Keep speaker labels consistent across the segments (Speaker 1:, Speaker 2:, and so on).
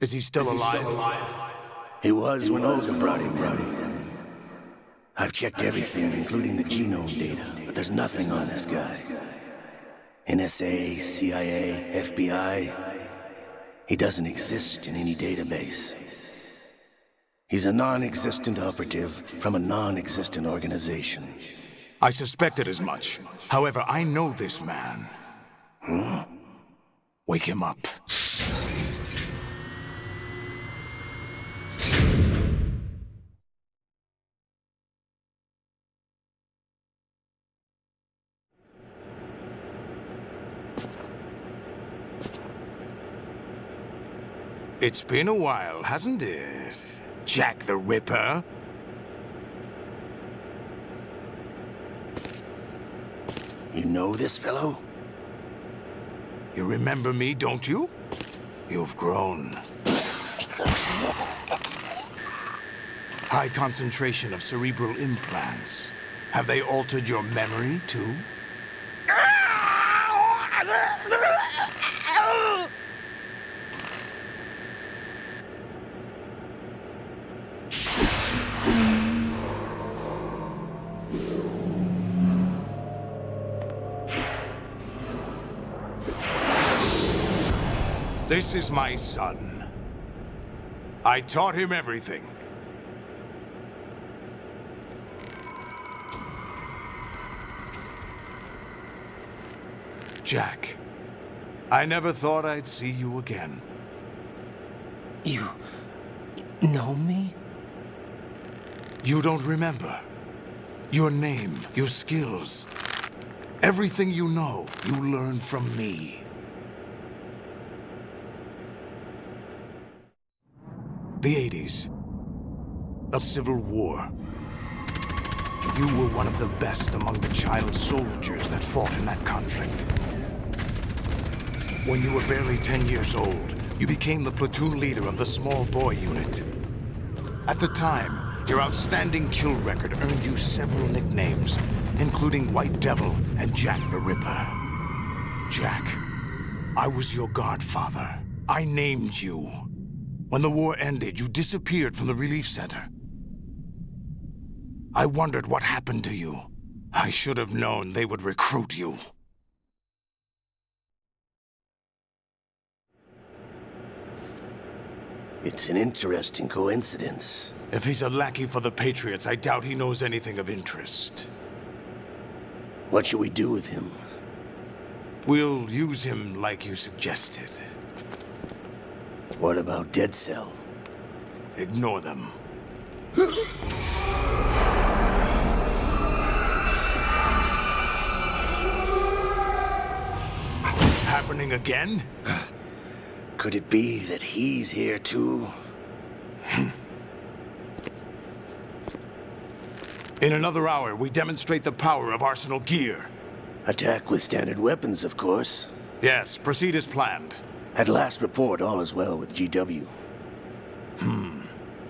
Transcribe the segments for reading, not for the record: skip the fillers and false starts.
Speaker 1: Is he still alive?
Speaker 2: He was when Olga brought him in. I've checked everything, including the genome data, but there's nothing on this guy. NSA, CIA, FBI. He doesn't exist in any database. He's a non-existent operative from a non-existent organization.
Speaker 1: I suspected as much. However, I know this man. Wake him up. It's been a while, hasn't it? Jack the Ripper?
Speaker 2: You know this fellow?
Speaker 1: You remember me, don't you? You've grown. High concentration of cerebral implants. Have they altered your memory, too? This is my son. I taught him everything. Jack, I never thought I'd see you again.
Speaker 3: You know me?
Speaker 1: You don't remember. Your name, your skills. Everything you know, you learned from me. The 80s. A civil war. You were one of the best among the child soldiers that fought in that conflict. When you were barely 10 years old, you became the platoon leader of the small boy unit. At the time, your outstanding kill record earned you several nicknames, including White Devil and Jack the Ripper. Jack, I was your godfather. I named you. When the war ended, you disappeared from the relief center. I wondered what happened to you. I should have known they would recruit you.
Speaker 2: It's an interesting coincidence.
Speaker 1: If he's a lackey for the Patriots, I doubt he knows anything of interest.
Speaker 2: What should we do with him?
Speaker 1: We'll use him like you suggested.
Speaker 2: What about Dead Cell?
Speaker 1: Ignore them. Happening again?
Speaker 2: Could it be that he's here too?
Speaker 1: In another hour, we demonstrate the power of Arsenal gear.
Speaker 2: Attack with standard weapons, of course.
Speaker 1: Yes, proceed as planned.
Speaker 2: At last report, all is well with GW.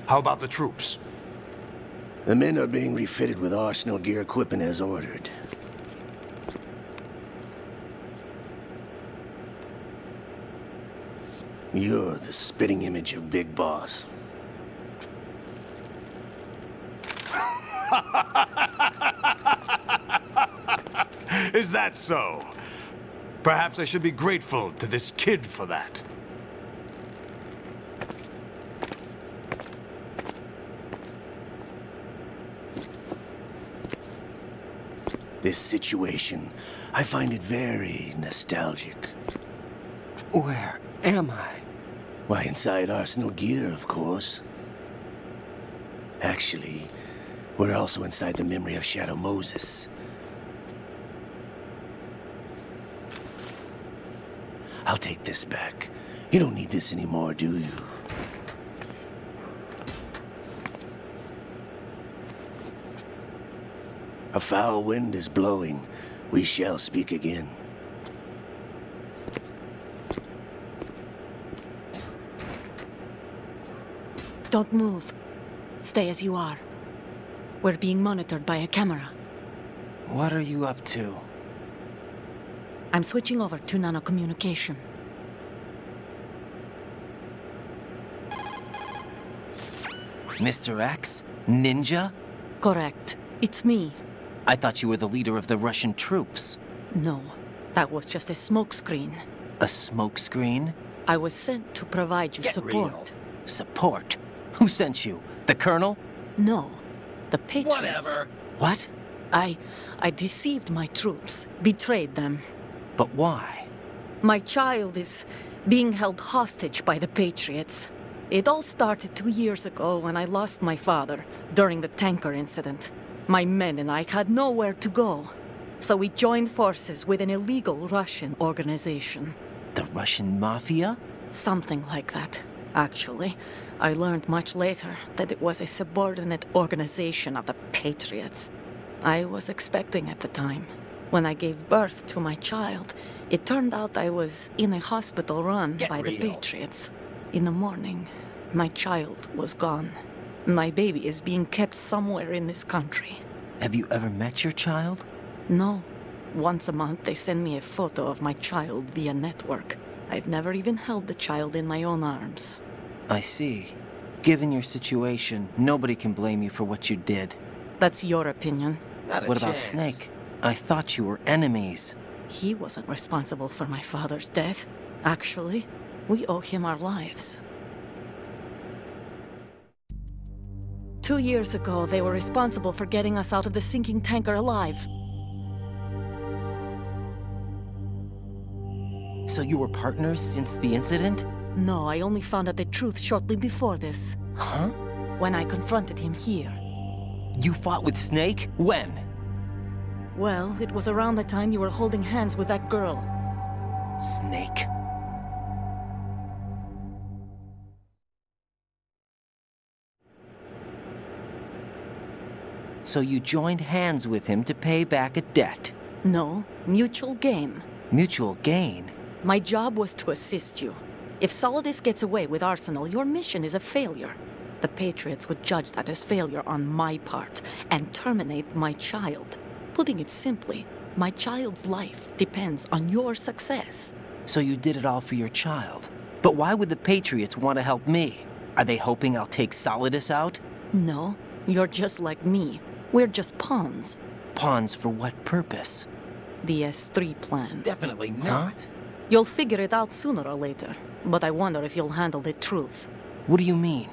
Speaker 1: How about the troops?
Speaker 2: The men are being refitted with Arsenal gear equipment as ordered. You're the spitting image of Big Boss.
Speaker 1: Is that so? Perhaps I should be grateful to this kid for that.
Speaker 2: This situation, I find it very nostalgic.
Speaker 3: Where am I?
Speaker 2: Why, inside Arsenal gear, of course. Actually, we're also inside the memory of Shadow Moses. I'll take this back. You don't need this anymore, do you? A foul wind is blowing. We shall speak again.
Speaker 4: Don't move. Stay as you are. We're being monitored by a camera.
Speaker 3: What are you up to?
Speaker 4: I'm switching over to nanocommunication.
Speaker 3: Mr. X? Ninja?
Speaker 4: Correct. It's me.
Speaker 3: I thought you were the leader of the Russian troops.
Speaker 4: No, that was just a smokescreen.
Speaker 3: A smokescreen?
Speaker 4: I was sent to provide you support.
Speaker 3: Support? Who sent you? The Colonel?
Speaker 4: No, the Patriots.
Speaker 3: Whatever. What?
Speaker 4: I deceived my troops, betrayed them.
Speaker 3: But why?
Speaker 4: My child is being held hostage by the Patriots. It all started 2 years ago when I lost my father during the tanker incident. My men and I had nowhere to go. So we joined forces with an illegal Russian organization.
Speaker 3: The Russian Mafia?
Speaker 4: Something like that, actually. I learned much later that it was a subordinate organization of the Patriots. I was expecting at the time. When I gave birth to my child, it turned out I was in a hospital run by the Patriots. In the morning, my child was gone. My baby is being kept somewhere in this country.
Speaker 3: Have you ever met your child?
Speaker 4: No. Once a month, they send me a photo of my child via network. I've never even held the child in my own arms.
Speaker 3: I see. Given your situation, nobody can blame you for what you did.
Speaker 4: That's your opinion.
Speaker 3: What about Snake? I thought you were enemies.
Speaker 4: He wasn't responsible for my father's death. Actually, we owe him our lives. 2 years ago, they were responsible for getting us out of the sinking tanker alive.
Speaker 3: So you were partners since the incident?
Speaker 4: No, I only found out the truth shortly before this.
Speaker 3: Huh?
Speaker 4: When I confronted him here.
Speaker 3: You fought with Snake? When?
Speaker 4: Well, it was around the time you were holding hands with that girl.
Speaker 3: Snake. So you joined hands with him to pay back a debt?
Speaker 4: No, mutual gain.
Speaker 3: Mutual gain?
Speaker 4: My job was to assist you. If Solidus gets away with Arsenal, your mission is a failure. The Patriots would judge that as failure on my part and terminate my child. Putting it simply, my child's life depends on your success.
Speaker 3: So you did it all for your child. But why would the Patriots want to help me? Are they hoping I'll take Solidus out?
Speaker 4: No, you're just like me. We're just pawns.
Speaker 3: Pawns for what purpose?
Speaker 4: The S3 plan.
Speaker 3: Definitely not. Huh?
Speaker 4: You'll figure it out sooner or later, but I wonder if you'll handle the truth.
Speaker 3: What do you mean?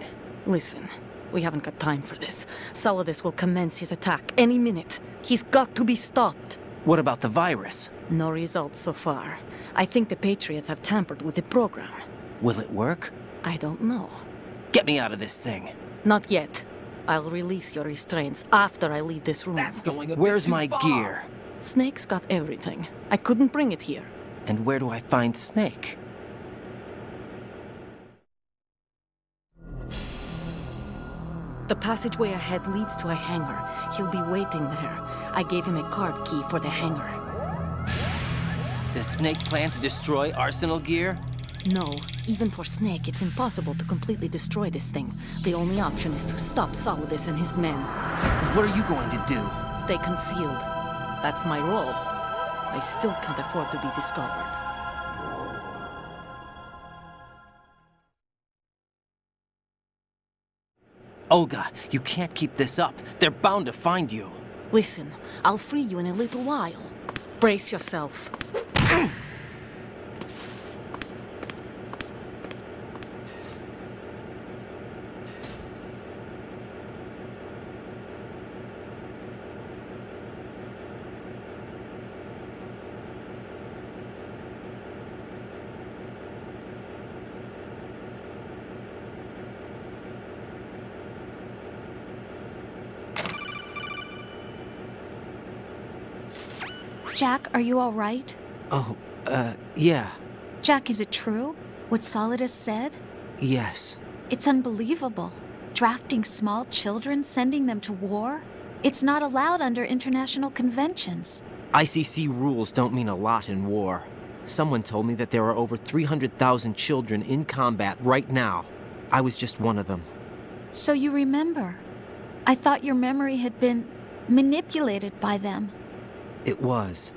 Speaker 4: Listen, we haven't got time for this. Solidus will commence his attack any minute. He's got to be stopped.
Speaker 3: What about the virus?
Speaker 4: No results so far. I think the Patriots have tampered with the program.
Speaker 3: Will it work?
Speaker 4: I don't know.
Speaker 3: Get me out of this thing.
Speaker 4: Not yet. I'll release your restraints after I leave this room.
Speaker 3: That's going a bit Where's my far. Gear?
Speaker 4: Snake's got everything. I couldn't bring it here.
Speaker 3: And where do I find Snake?
Speaker 4: The passageway ahead leads to a hangar. He'll be waiting there. I gave him a card key for the hangar.
Speaker 3: Does Snake plan to destroy Arsenal gear?
Speaker 4: No. Even for Snake, it's impossible to completely destroy this thing. The only option is to stop Solidus and his men.
Speaker 3: What are you going to do?
Speaker 4: Stay concealed. That's my role. I still can't afford to be discovered.
Speaker 3: Olga, you can't keep this up. They're bound to find you.
Speaker 4: Listen, I'll free you in a little while. Brace yourself.
Speaker 5: Jack, are you all right?
Speaker 3: Oh, yeah.
Speaker 5: Jack, is it true? What Solidus said?
Speaker 3: Yes.
Speaker 5: It's unbelievable. Drafting small children, sending them to war? It's not allowed under international conventions.
Speaker 3: ICC rules don't mean a lot in war. Someone told me that there are over 300,000 children in combat right now. I was just one of them.
Speaker 5: So you remember? I thought your memory had been manipulated by them.
Speaker 3: It was,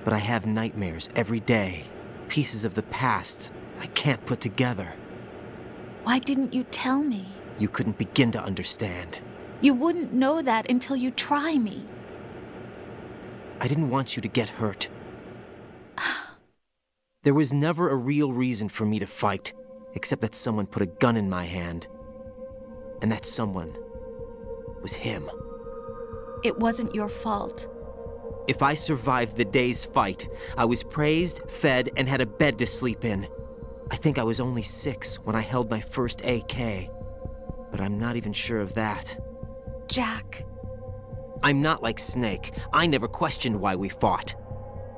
Speaker 3: but I have nightmares every day. Pieces of the past I can't put together.
Speaker 5: Why didn't you tell me?
Speaker 3: You couldn't begin to understand.
Speaker 5: You wouldn't know that until you try me.
Speaker 3: I didn't want you to get hurt. There was never a real reason for me to fight, except that someone put a gun in my hand. And that someone was him.
Speaker 5: It wasn't your fault.
Speaker 3: If I survived the day's fight, I was praised, fed, and had a bed to sleep in. I think I was only 6 when I held my first AK. But I'm not even sure of that.
Speaker 5: Jack.
Speaker 3: I'm not like Snake. I never questioned why we fought.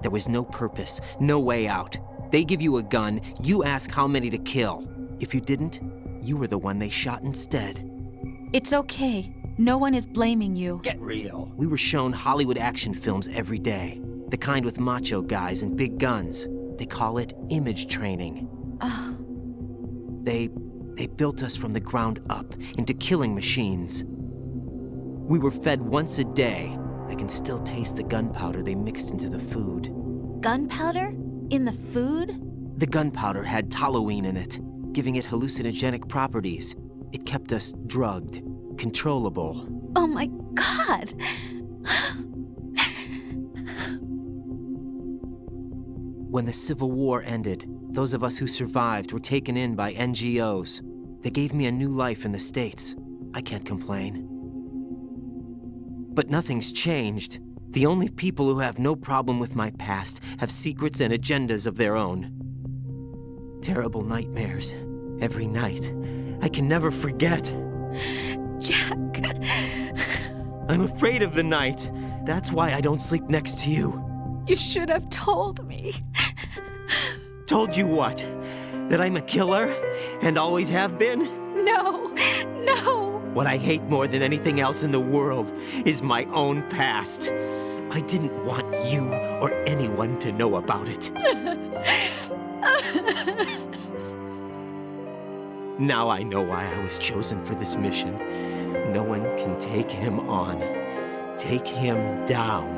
Speaker 3: There was no purpose, no way out. They give you a gun, you ask how many to kill. If you didn't, you were the one they shot instead.
Speaker 5: It's okay. No one is blaming you.
Speaker 2: Get real.
Speaker 3: We were shown Hollywood action films every day. The kind with macho guys and big guns. They call it image training. They built us from the ground up into killing machines. We were fed once a day. I can still taste the gunpowder they mixed into the food.
Speaker 5: Gunpowder? In the food?
Speaker 3: The gunpowder had toluene in it, giving it hallucinogenic properties. It kept us drugged, controllable.
Speaker 5: Oh my God!
Speaker 3: When the Civil War ended, those of us who survived were taken in by NGOs. They gave me a new life in the States. I can't complain. But nothing's changed. The only people who have no problem with my past have secrets and agendas of their own. Terrible nightmares. Every night. I can never forget.
Speaker 5: Jack.
Speaker 3: I'm afraid of the night. That's why I don't sleep next to you.
Speaker 5: You should have told me.
Speaker 3: Told you what? That I'm a killer? And always have been?
Speaker 5: No.
Speaker 3: What I hate more than anything else in the world is my own past. I didn't want you or anyone to know about it. Now I know why I was chosen for this mission. No one can take him on, take him down,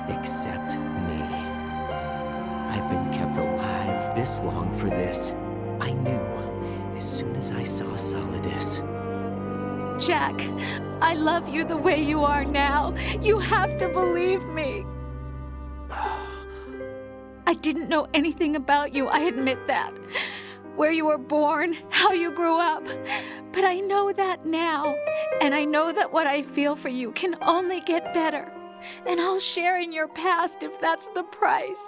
Speaker 3: except me. I've been kept alive this long for this. I knew as soon as I saw Solidus.
Speaker 5: Jack, I love you the way you are now. You have to believe me. I didn't know anything about you, I admit that. Where you were born, how you grew up. But I know that now. And I know that what I feel for you can only get better. And I'll share in your past if that's the price.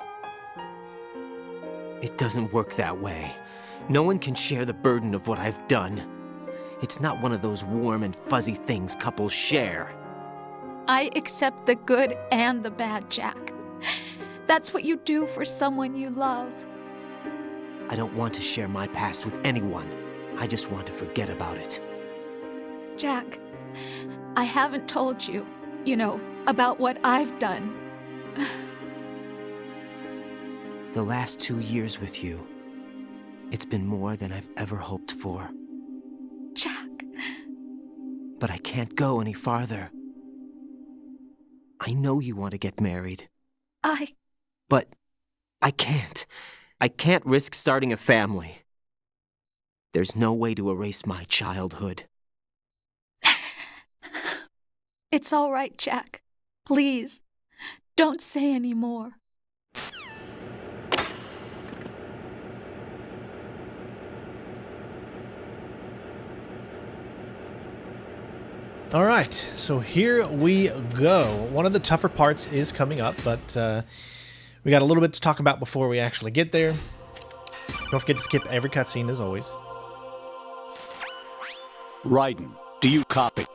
Speaker 3: It doesn't work that way. No one can share the burden of what I've done. It's not one of those warm and fuzzy things couples share.
Speaker 5: I accept the good and the bad, Jack. That's what you do for someone you love.
Speaker 3: I don't want to share my past with anyone. I just want to forget about it.
Speaker 5: Jack, I haven't told you, about what I've done.
Speaker 3: The last 2 years with you, it's been more than I've ever hoped for.
Speaker 5: Jack.
Speaker 3: But I can't go any farther. I know you want to get married. But I can't. I can't risk starting a family. There's no way to erase my childhood.
Speaker 5: It's all right, Jack. Please, don't say any more.
Speaker 6: All right, so here we go. One of the tougher parts is coming up, but we got a little bit to talk about before we actually get there. Don't forget to skip every cutscene as always.
Speaker 7: Raiden, do you copy?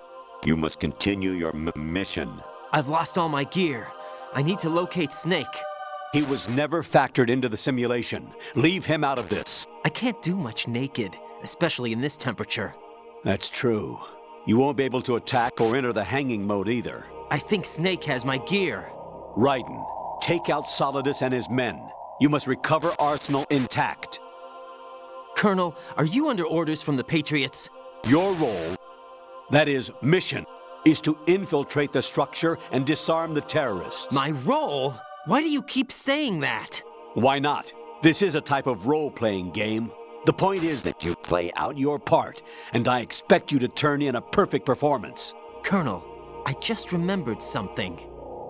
Speaker 7: You must continue your mission.
Speaker 3: I've lost all my gear. I need to locate Snake.
Speaker 7: He was never factored into the simulation. Leave him out of this.
Speaker 3: I can't do much naked, especially in this temperature.
Speaker 7: That's true. You won't be able to attack or enter the hanging mode either.
Speaker 3: I think Snake has my gear.
Speaker 7: Raiden, take out Solidus and his men. You must recover Arsenal intact.
Speaker 3: Colonel, are you under orders from the Patriots?
Speaker 7: Your role, that is, mission, is to infiltrate the structure and disarm the terrorists.
Speaker 3: My role? Why do you keep saying that?
Speaker 7: Why not? This is a type of role-playing game. The point is that you play out your part, and I expect you to turn in a perfect performance.
Speaker 3: Colonel, I just remembered something.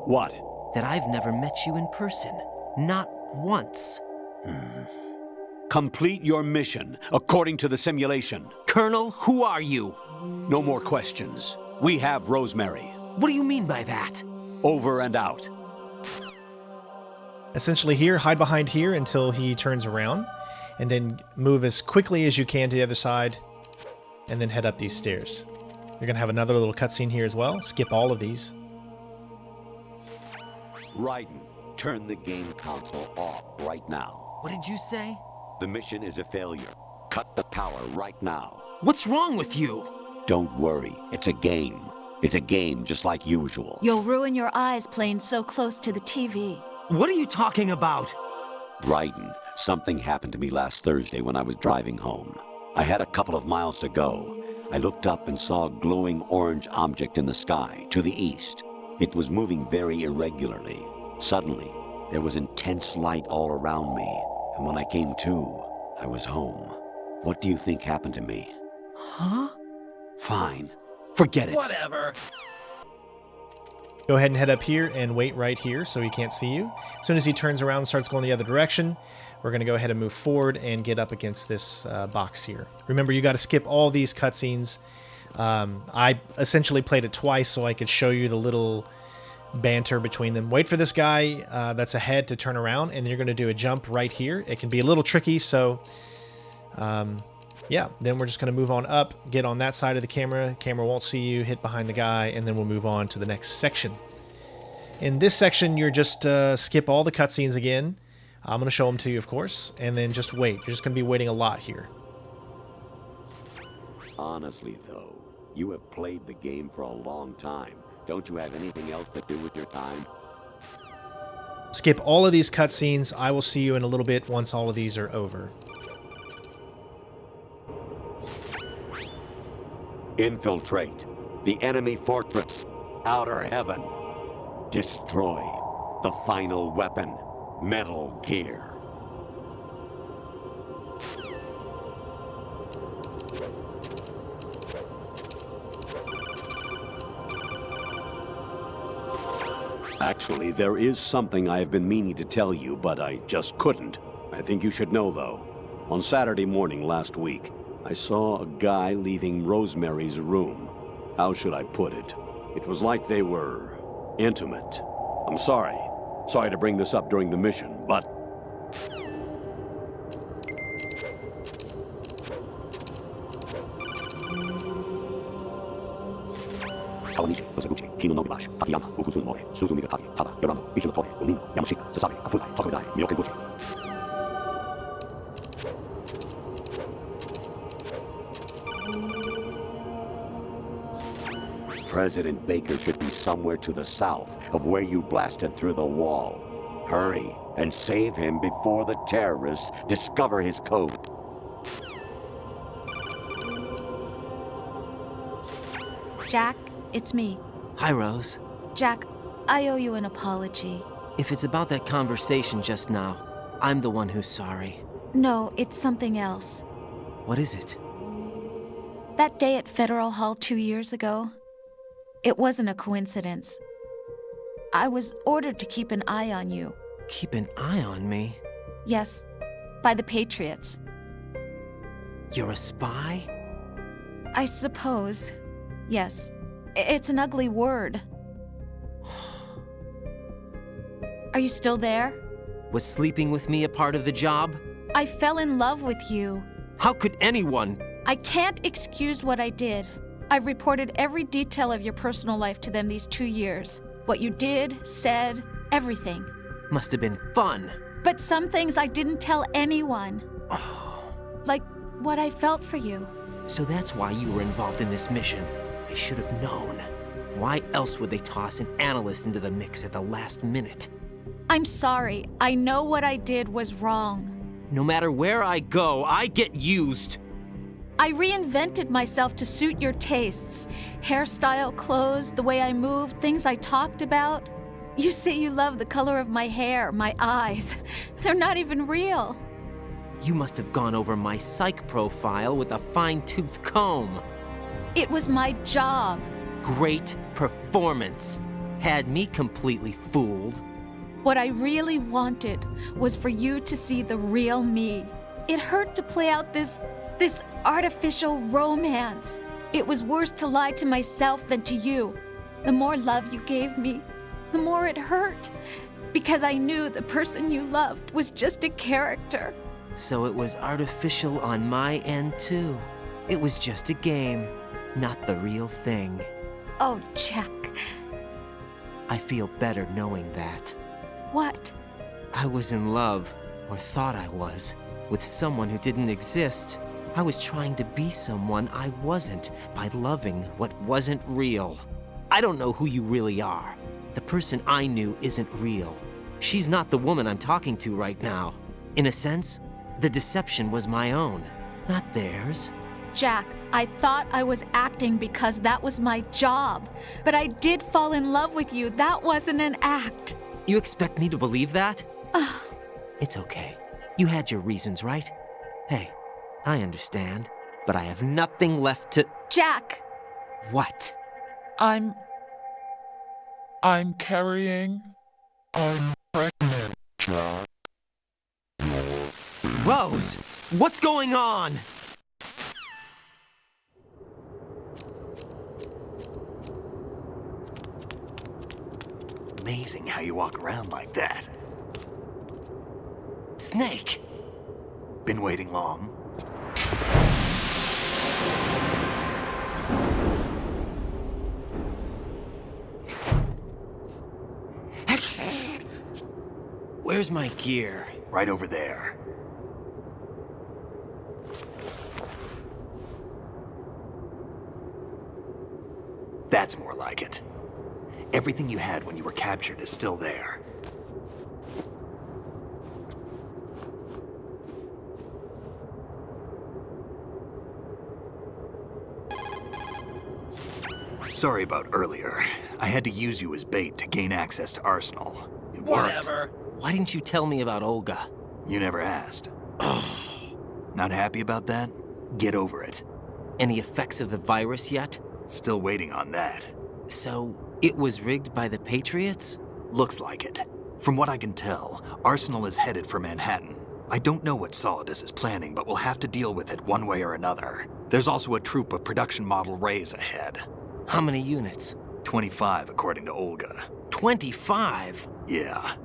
Speaker 7: What?
Speaker 3: That I've never met you in person. Not once.
Speaker 7: Complete your mission, according to the simulation.
Speaker 3: Colonel, who are you?
Speaker 7: No more questions. We have Rosemary.
Speaker 3: What do you mean by that?
Speaker 7: Over and out.
Speaker 6: Essentially here, hide behind here until he turns around, and then move as quickly as you can to the other side, and then head up these stairs. You're going to have another little cutscene here as well. Skip all of these.
Speaker 7: Raiden, turn the game console off right now.
Speaker 3: What did you say?
Speaker 7: The mission is a failure. Cut the power right now.
Speaker 3: What's wrong with you?
Speaker 7: Don't worry, it's a game. It's a game just like usual.
Speaker 5: You'll ruin your eyes playing so close to the TV.
Speaker 3: What are you talking about?
Speaker 7: Raiden, something happened to me last Thursday when I was driving home. I had a couple of miles to go. I looked up and saw a glowing orange object in the sky, to the east. It was moving very irregularly. Suddenly, there was intense light all around me, and when I came to, I was home. What do you think happened to me?
Speaker 3: Huh?
Speaker 7: Fine. Forget it.
Speaker 3: Whatever.
Speaker 6: Go ahead and head up here and wait right here so he can't see you. As soon as he turns around and starts going the other direction, we're going to go ahead and move forward and get up against this box here. Remember, you got to skip all these cutscenes. I essentially played it twice so I could show you the little banter between them. Wait for this guy that's ahead to turn around, and then you're going to do a jump right here. It can be a little tricky, so yeah, then we're just going to move on up, get on that side of the camera. The camera won't see you, hit behind the guy, and then we'll move on to the next section. In this section, you're just skip all the cutscenes again. I'm going to show them to you, of course, and then just wait. You're just going to be waiting a lot here.
Speaker 7: Honestly, though, you have played the game for a long time. Don't you have anything else to do with your time?
Speaker 6: Skip all of these cutscenes. I will see you in a little bit once all of these are over.
Speaker 7: Infiltrate the enemy fortress, Outer Heaven. Destroy the final weapon, Metal Gear. Actually, there is something I have been meaning to tell you, but I just couldn't. I think you should know, though. On Saturday morning last week, I saw a guy leaving Rosemary's room. How should I put it? It was like they were intimate. I'm sorry. Sorry to bring this up during the mission, but... President Baker should be somewhere to the south of where you blasted through the wall. Hurry and save him before the terrorists discover his code.
Speaker 5: Jack, it's me.
Speaker 3: Hi, Rose.
Speaker 5: Jack, I owe you an apology.
Speaker 3: If it's about that conversation just now, I'm the one who's sorry.
Speaker 5: No, it's something else.
Speaker 3: What is it?
Speaker 5: That day at Federal Hall 2 years ago, it wasn't a coincidence. I was ordered to keep an eye on you.
Speaker 3: Keep an eye on me?
Speaker 5: Yes, by the Patriots.
Speaker 3: You're a spy?
Speaker 5: I suppose. Yes. It's an ugly word. Are you still there?
Speaker 3: Was sleeping with me a part of the job?
Speaker 5: I fell in love with you.
Speaker 3: How could anyone?
Speaker 5: I can't excuse what I did. I've reported every detail of your personal life to them these 2 years. What you did, said, everything.
Speaker 3: Must have been fun.
Speaker 5: But some things I didn't tell anyone. Like what I felt for you.
Speaker 3: So that's why you were involved in this mission. I should have known. Why else would they toss an analyst into the mix at the last minute?
Speaker 5: I'm sorry. I know what I did was wrong.
Speaker 3: No matter where I go, I get used.
Speaker 5: I reinvented myself to suit your tastes. Hairstyle, clothes, the way I moved, things I talked about. You say you love the color of my hair, my eyes. They're not even real.
Speaker 3: You must have gone over my psych profile with a fine-tooth comb.
Speaker 5: It was my job.
Speaker 3: Great performance. Had me completely fooled.
Speaker 5: What I really wanted was for you to see the real me. It hurt to play out this artificial romance. It was worse to lie to myself than to you. The more love you gave me, the more it hurt. Because I knew the person you loved was just a character.
Speaker 3: So it was artificial on my end, too. It was just a game, not the real thing.
Speaker 5: Oh, Jack.
Speaker 3: I feel better knowing that.
Speaker 5: What?
Speaker 3: I was in love, or thought I was, with someone who didn't exist. I was trying to be someone I wasn't by loving what wasn't real. I don't know who you really are. The person I knew isn't real. She's not the woman I'm talking to right now. In a sense, the deception was my own, not theirs.
Speaker 5: Jack, I thought I was acting because that was my job. But I did fall in love with you. That wasn't an act.
Speaker 3: You expect me to believe that? It's okay. You had your reasons, right? Hey, I understand, but I have nothing left to...
Speaker 5: Jack!
Speaker 3: What?
Speaker 8: I'm carrying. I'm pregnant, Jack.
Speaker 3: Rose, what's going on?
Speaker 2: Amazing how you walk around like that.
Speaker 3: Snake!
Speaker 2: Been waiting long?
Speaker 3: Where's my gear?
Speaker 2: Right over there. That's more like it. Everything you had when you were captured is still there. Sorry about earlier. I had to use you as bait to gain access to Arsenal. It worked.
Speaker 3: Why didn't you tell me about Olga?
Speaker 2: You never asked. Not happy about that? Get over it.
Speaker 3: Any effects of the virus yet?
Speaker 2: Still waiting on that.
Speaker 3: So, it was rigged by the Patriots?
Speaker 2: Looks like it. From what I can tell, Arsenal is headed for Manhattan. I don't know what Solidus is planning, but we'll have to deal with it one way or another. There's also a troop of production model Rays ahead.
Speaker 3: How many units?
Speaker 2: 25, according to Olga.
Speaker 3: 25?
Speaker 2: Yeah.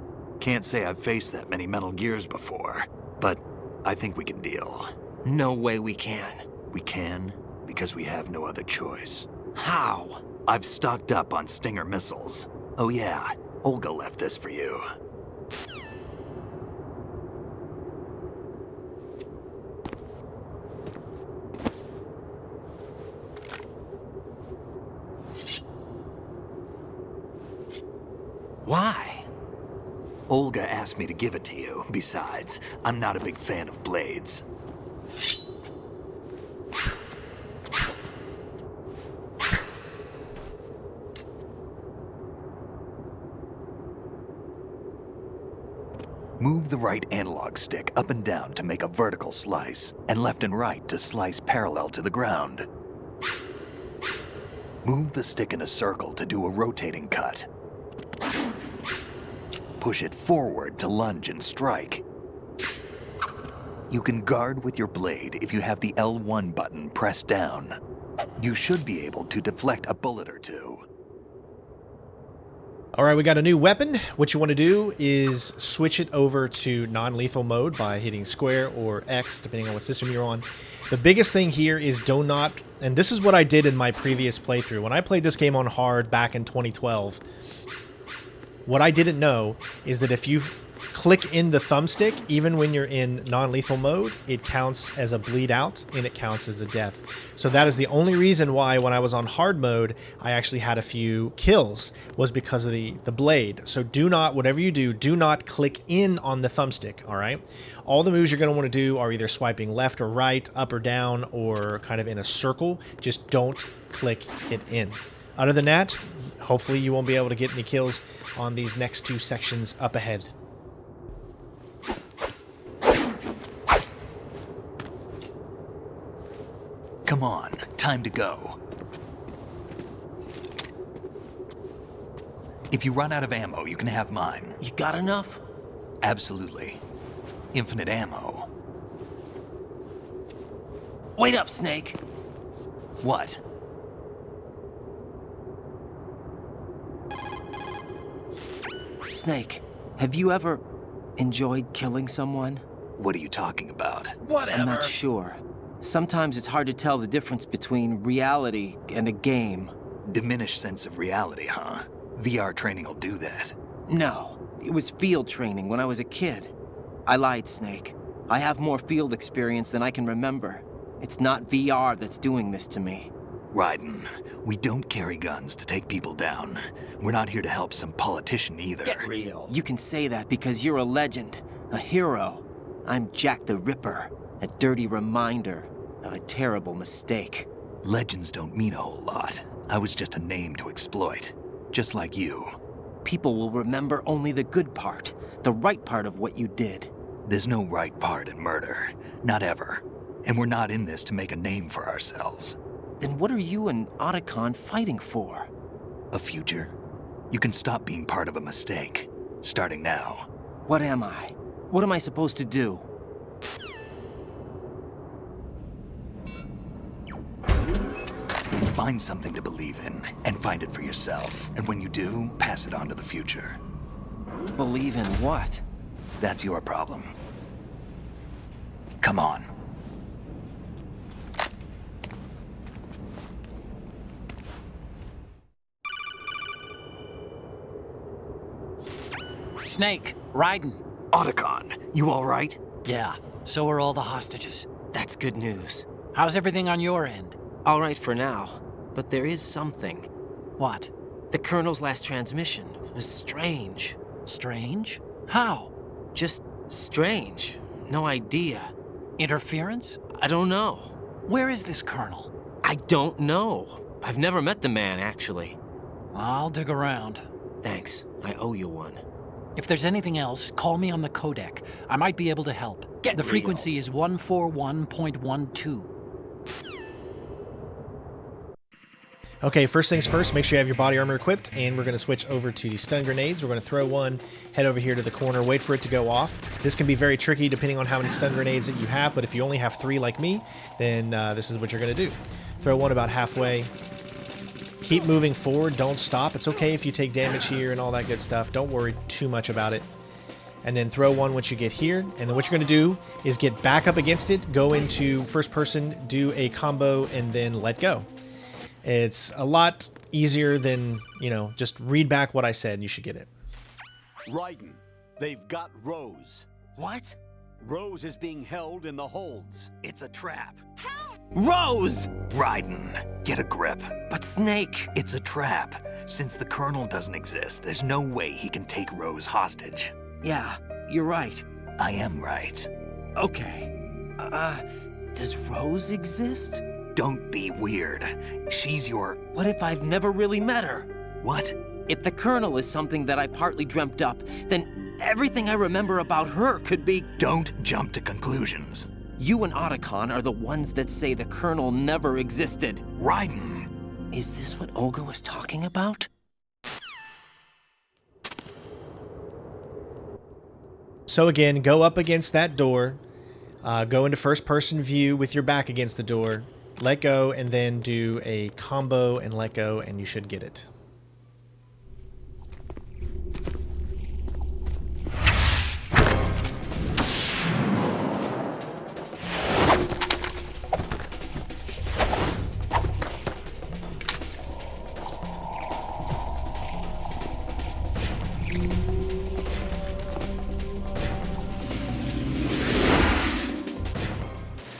Speaker 2: Can't say I've faced that many Metal Gears before, but I think we can deal.
Speaker 3: No way we can.
Speaker 2: We can, because we have no other choice.
Speaker 3: How?
Speaker 2: I've stocked up on Stinger missiles. Oh yeah, Olga left this for you.
Speaker 3: Why?
Speaker 2: Olga asked me to give it to you. Besides, I'm not a big fan of blades. Move the right analog stick up and down to make a vertical slice, and left and right to slice parallel to the ground. Move the stick in a circle to do a rotating cut. Push it forward to lunge and strike. You can guard with your blade if you have the L1 button pressed down. You should be able to deflect a bullet or two.
Speaker 6: Alright, we got a new weapon. What you want to do is switch it over to non-lethal mode by hitting square or X, depending on what system you're on. The biggest thing here is do not, and this is what I did in my previous playthrough. When I played this game on hard back in 2012, what I didn't know is that if you click in the thumbstick, even when you're in non-lethal mode, it counts as a bleed out and it counts as a death. So that is the only reason why when I was on hard mode, I actually had a few kills, was because of the blade. So do not, whatever you do not click in on the thumbstick, all right? All the moves you're going to want to do are either swiping left or right, up or down, or kind of in a circle. Just don't click it in. Other than that, hopefully you won't be able to get any kills on these next two sections up ahead.
Speaker 9: Come on, time to go. If you run out of ammo, you can have mine.
Speaker 3: You got enough?
Speaker 9: Absolutely. Infinite ammo.
Speaker 3: Wait up, Snake.
Speaker 9: What?
Speaker 3: Snake, have you ever enjoyed killing someone?
Speaker 9: What are you talking about?
Speaker 3: I'm not sure. Sometimes it's hard to tell the difference between reality and a game.
Speaker 9: Diminished sense of reality, huh? VR training will do that.
Speaker 3: No, it was field training when I was a kid. I lied, Snake. I have more field experience than I can remember. It's not VR that's doing this to me.
Speaker 9: Raiden, we don't carry guns to take people down. We're not here to help some politician either.
Speaker 3: Get real. You can say that because you're a legend, a hero. I'm Jack the Ripper, a dirty reminder of a terrible mistake.
Speaker 9: Legends don't mean a whole lot. I was just a name to exploit, just like you.
Speaker 3: People will remember only the good part, the right part of what you did.
Speaker 9: There's no right part in murder, not ever. And we're not in this to make a name for ourselves.
Speaker 3: Then what are you and Otacon fighting for?
Speaker 9: A future? You can stop being part of a mistake, starting now.
Speaker 3: What am I? What am I supposed to do?
Speaker 9: Find something to believe in, and find it for yourself. And when you do, pass it on to the future.
Speaker 3: Believe in what?
Speaker 9: That's your problem. Come on.
Speaker 10: Snake, Raiden.
Speaker 9: Otacon, you all right?
Speaker 10: Yeah, so are all the hostages.
Speaker 3: That's good news.
Speaker 10: How's everything on your end?
Speaker 3: All right for now, but there is something.
Speaker 10: What?
Speaker 3: The Colonel's last transmission was strange.
Speaker 10: Strange? How?
Speaker 3: Just strange. No idea.
Speaker 10: Interference?
Speaker 3: I don't know.
Speaker 10: Where is this Colonel?
Speaker 3: I don't know. I've never met the man, actually.
Speaker 10: I'll dig around.
Speaker 3: Thanks. I owe you one.
Speaker 10: If there's anything else, call me on the codec. I might be able to help.
Speaker 3: Get
Speaker 10: the
Speaker 3: real.
Speaker 10: frequency is 141.12.
Speaker 6: Okay, first things first, make sure you have your body armor equipped, and we're going to switch over to the stun grenades. We're going to throw one, head over here to the corner, wait for it to go off. This can be very tricky depending on how many stun grenades that you have, but if you only have 3 like me, then this is what you're going to do. Throw one about halfway. Keep moving forward, don't stop. It's okay if you take damage here and all that good stuff. Don't worry too much about it. And then throw one once you get here, and then what you're going to do is get back up against it, go into first person, do a combo, and then let go. It's a lot easier than, you know, just read back what I said. You should get it.
Speaker 7: Raiden, they've got Rose.
Speaker 3: What?
Speaker 7: Rose is being held in the holds.
Speaker 9: It's a trap.
Speaker 3: Rose!
Speaker 9: Raiden, get a grip.
Speaker 3: But Snake...
Speaker 9: It's a trap. Since the Colonel doesn't exist, there's no way he can take Rose hostage.
Speaker 3: Yeah, you're right.
Speaker 9: I am right.
Speaker 3: Okay. Does Rose exist?
Speaker 9: Don't be weird. She's your...
Speaker 3: What if I've never really met her?
Speaker 9: What?
Speaker 3: If the Colonel is something that I partly dreamt up, then everything I remember about her could be...
Speaker 9: Don't jump to conclusions.
Speaker 3: You and Otacon are the ones that say the Colonel never existed.
Speaker 9: Raiden!
Speaker 3: Is this what Olga was talking about?
Speaker 6: So again, go up against that door, go into first person view with your back against the door, let go, and then do a combo and let go, and you should get it.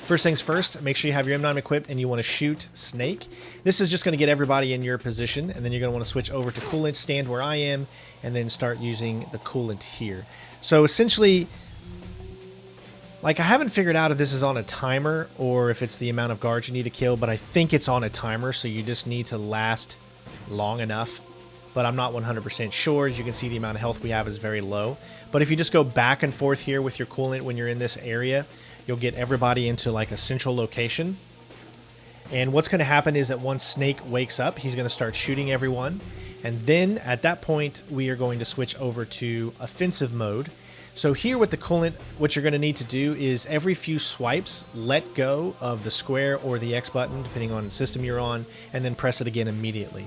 Speaker 6: First things first, make sure you have your M9 equipped and you want to shoot Snake. This is just going to get everybody in your position, and then you're going to want to switch over to coolant, stand where I am, and then start using the coolant here. So essentially, like, I haven't figured out if this is on a timer or if it's the amount of guards you need to kill, but I think it's on a timer, so you just need to last long enough. But I'm not 100% sure. As you can see, the amount of health we have is very low. But if you just go back and forth here with your coolant when you're in this area, you'll get everybody into like a central location. And what's going to happen is that once Snake wakes up, he's going to start shooting everyone. And then at that point, we are going to switch over to offensive mode. So here with the coolant, what you're going to need to do is every few swipes, let go of the square or the X button, depending on the system you're on, and then press it again immediately.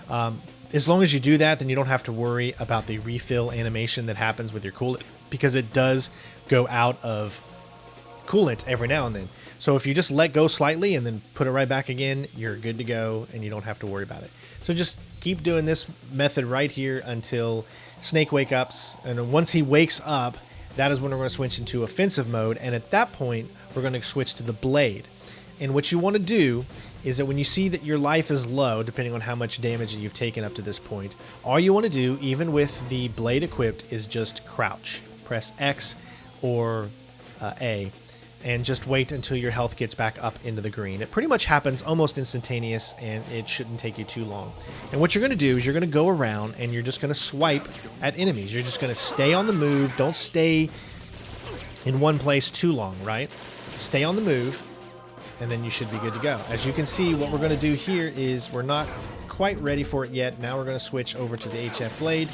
Speaker 6: As long as you do that, then you don't have to worry about the refill animation that happens with your coolant, because it does go out of coolant every now and then. So if you just let go slightly and then put it right back again, you're good to go and you don't have to worry about it. So just keep doing this method right here until Snake wakes up. And once he wakes up, that is when we're going to switch into offensive mode. And at that point, we're going to switch to the blade. And what you want to do is that when you see that your life is low, depending on how much damage you've taken up to this point, all you want to do, even with the blade equipped, is just crouch. Press X or A, and just wait until your health gets back up into the green. It pretty much happens almost instantaneous, and it shouldn't take you too long. And what you're going to do is you're going to go around and you're just going to swipe at enemies. You're just going to stay on the move. Don't stay in one place too long, right? Stay on the move, and then you should be good to go. As you can see, what we're going to do here is we're not quite ready for it yet. Now we're going to switch over to the HF blade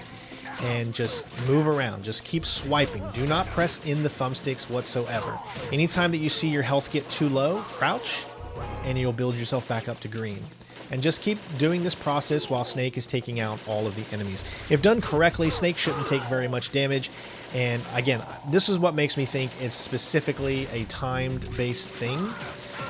Speaker 6: and just move around. Just keep swiping. Do not press in the thumbsticks whatsoever. Anytime that you see your health get too low, crouch, and you'll build yourself back up to green. And just keep doing this process while Snake is taking out all of the enemies. If done correctly, Snake shouldn't take very much damage. And again, this is what makes me think it's specifically a timed-based thing.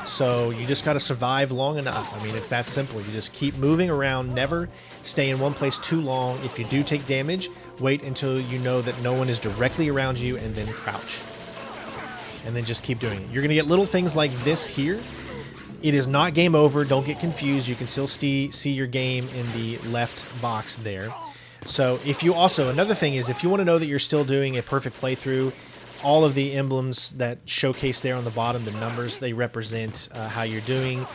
Speaker 6: So you just got to survive long enough. I mean, it's that simple. You just keep moving around, never stay in one place too long. If you do take damage, wait until you know that no one is directly around you, and then crouch. And then just keep doing it. You're going to get little things like this here. It is not game over. Don't get confused. You can still see your game in the left box there. So if you also, another thing is, if you want to know that you're still doing a perfect playthrough, all of the emblems that showcase there on the bottom, the numbers, they represent how you're doing.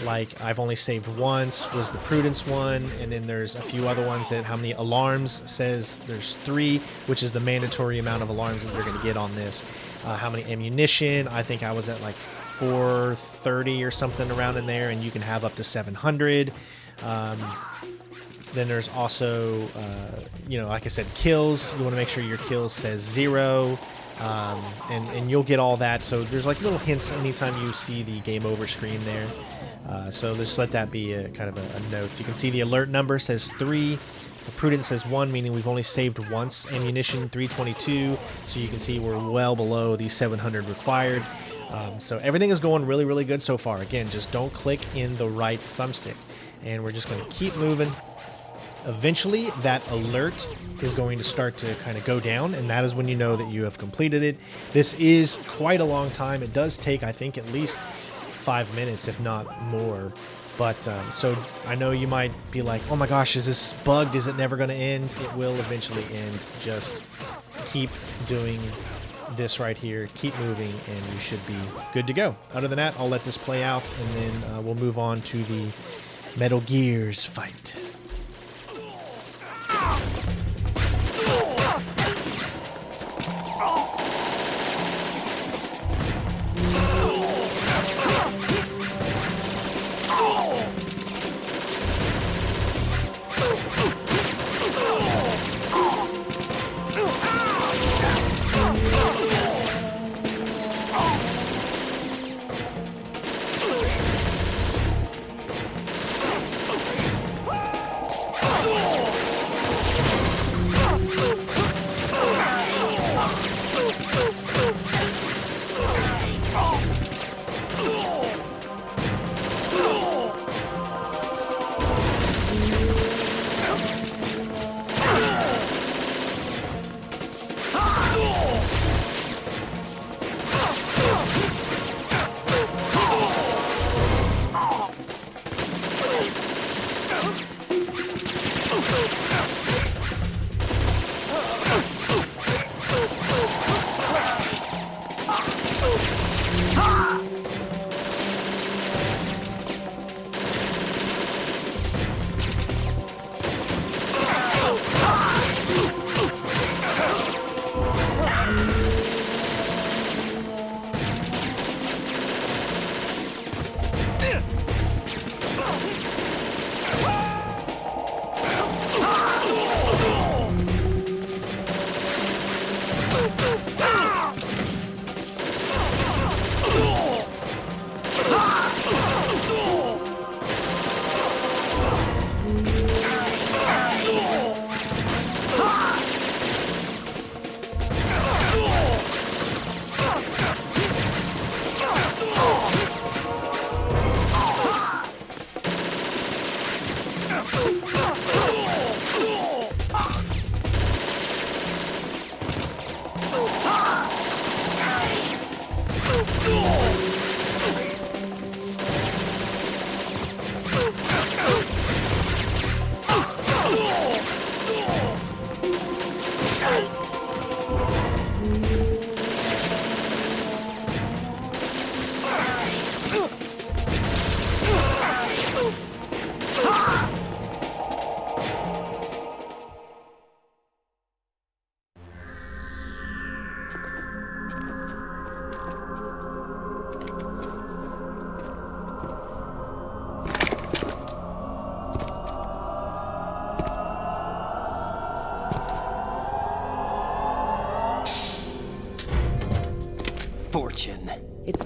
Speaker 6: Like, I've only saved once was the Prudence one, and then there's a few other ones that how many alarms says there's 3, which is the mandatory amount of alarms that you're going to get on this. How many ammunition, I think I was at like 430 or something around in there, and you can have up to 700. Then there's also, like I said, kills. You want to make sure your kills says 0. And you'll get all that. So there's like little hints anytime you see the game over screen there. So just let that be a kind of a note. You can see the alert number says 3. The Prudence says 1, meaning we've only saved once. Ammunition 322. So you can see we're well below the 700 required. So everything is going really, really good so far. Again, just don't click in the right thumbstick. And we're just going to keep moving. Eventually, that alert is going to start to kind of go down, and that is when you know that you have completed it. This is quite a long time. It does take, I think, at least 5 minutes, if not more. But, so I know you might be like, oh my gosh, is this bugged? Is it never going to end? It will eventually end. Just keep doing this right here. Keep moving, and you should be good to go. Other than that, I'll let this play out, and then we'll move on to the Metal Gears fight.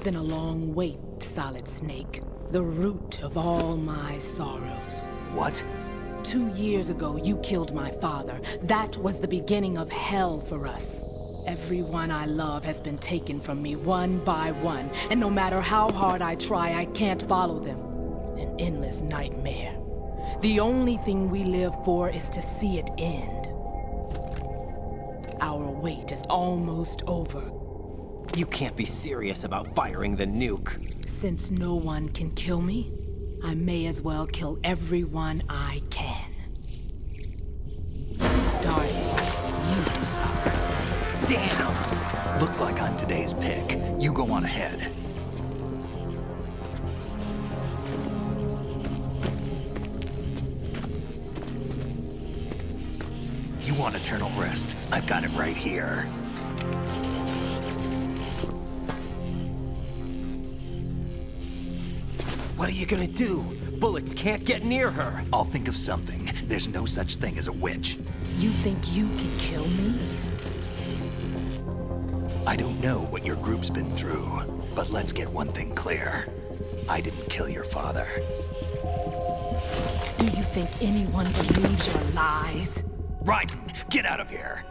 Speaker 11: been a long wait, Solid Snake. The root of all my sorrows.
Speaker 9: What?
Speaker 11: 2 years ago, you killed my father. That was the beginning of hell for us. Everyone I love has been taken from me one by one, and no matter how hard I try, I can't follow them. An endless nightmare. The only thing we live for is to see it end. Our wait is almost over.
Speaker 3: You can't be serious about firing the nuke.
Speaker 11: Since no one can kill me, I may as well kill everyone I can. Starting with you, Solid Snake.
Speaker 9: Damn! Looks like I'm today's pick. You go on ahead. You want eternal rest? I've got it right here.
Speaker 3: What are you gonna do? Bullets can't get near her.
Speaker 9: I'll think of something. There's no such thing as a witch.
Speaker 11: You think you can kill me?
Speaker 9: I don't know what your group's been through, but let's get one thing clear. I didn't kill your father.
Speaker 11: Do you think anyone believes your lies?
Speaker 9: Raiden, get out of here!